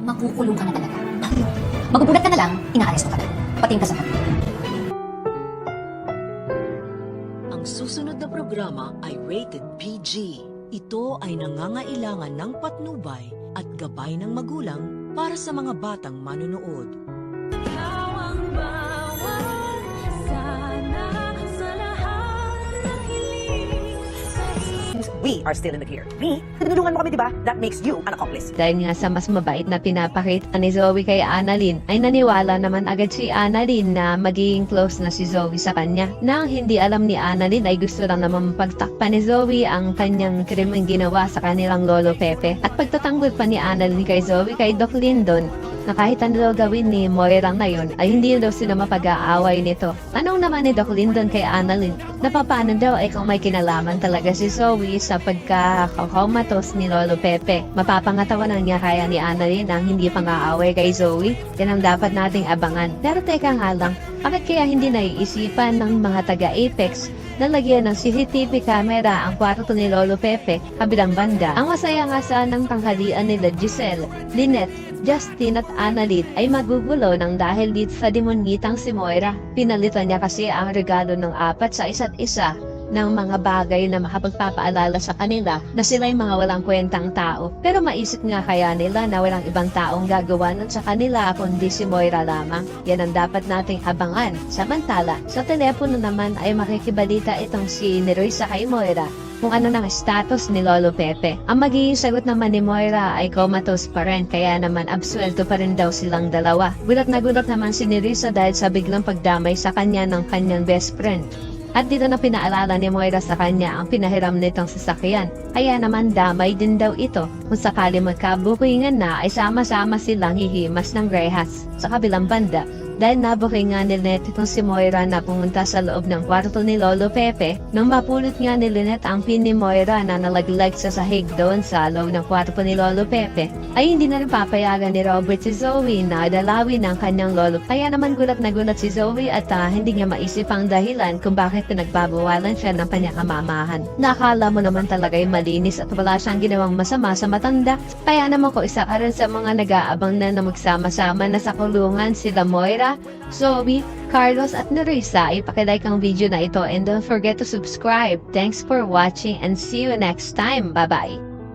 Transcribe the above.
makukulong ka na talaga. Magugulat ka na lang, inaaresto ka na. Pati yung kasama. Ang susunod na programa ay rated PG. Ito ay nangangailangan ng patnubay at gabay ng magulang para sa mga batang manonood. We are still in the clear. Me, tinulungan mo kami, di ba? That makes you an accomplice. Dahil nga sa mas mabait na pinapakita ni Zoe kay Annalyn, ay naniwala naman agad si Annalyn na magiging close na si Zoe sa kanya. Nang hindi alam ni Annalyn ay gusto lang naman mapagtakpan ni Zoe ang kanyang krimeng ginawa sa kanilang lolo Pepe. At pagtatanggol pa ni Annalyn kay Zoe kay Doc Lyndon, na kahit ano daw gawin ni Moira ngayon ay hindi daw sila mapag-aaway nito. Tanong naman ni Doc Lyndon kay Annalyn na paano daw ay kung may kinalaman talaga si Zoe sa pagkakaumatos ni Lolo Pepe. Mapapangatawanan niya kaya ni Annalyn ang hindi pang-aaway kay Zoe? Yan ang dapat nating abangan. Pero teka nga lang, bakit kaya hindi naiisipan ng mga taga-Apex na lagyan ng CCTV camera ang kwarto ni Lolo Pepe kabilang banda? Ang masaya nga sanang tanghalian nila Giselle, Lynette, Justin at Annalyn ay magugulo ng dahil dito sa demonyitang si Moira. Pinalitan niya kasi ang regalo ng apat sa isa't isa ng mga bagay na makapagpapaalala sa kanila na sila'y mga walang kwentang tao. Pero maisip nga kaya nila na walang ibang taong gagawa nun sa kanila kundi si Moira lamang. Yan ang dapat nating abangan. Samantala, sa telepono naman ay makikibalita itong si Nerissa kay Moira kung ano ng status ni Lolo Pepe. Ang magiging sagot naman ni Moira ay comatose pa rin, kaya naman absuelto pa rin daw silang dalawa. Gulat na gulat naman si Nerissa dahil sa biglang pagdamay sa kanya ng kanyang best friend. At dito na pinaalala ni Moira sa kanya ang pinahiram nitong sasakyan. Kaya naman damay din daw ito. Kung sakali magkabukingan na ay sama-sama silang hihimas ng grehas sa kabilang banda. Dahil nabuking nga ni Lynette itong si Moira na pumunta sa loob ng kwarto ni Lolo Pepe, nang mapulot nga ni Lynette ang pin ni Moira na nalaglag sa sahig doon sa loob ng kwarto ni Lolo Pepe, ay hindi na rin papayagan ni Robert si Zoe na dalawin ang kanyang lolo. Kaya naman gulat na gulat si Zoe at hindi niya maisip ang dahilan kung bakit pinagbabawalan siya ng kanyang kamamahan. Nakala mo naman talaga'y malinis at wala siyang ginawang masama sa matanda. Kaya naman ko isa ka rin sa mga nag-aabang na magsama-sama na sa kulungan sila Moira, Zoe, Carlos at Nerissa. Ipakilike ang video na ito and don't forget to subscribe. Thanks for watching and see you next time. Bye-bye!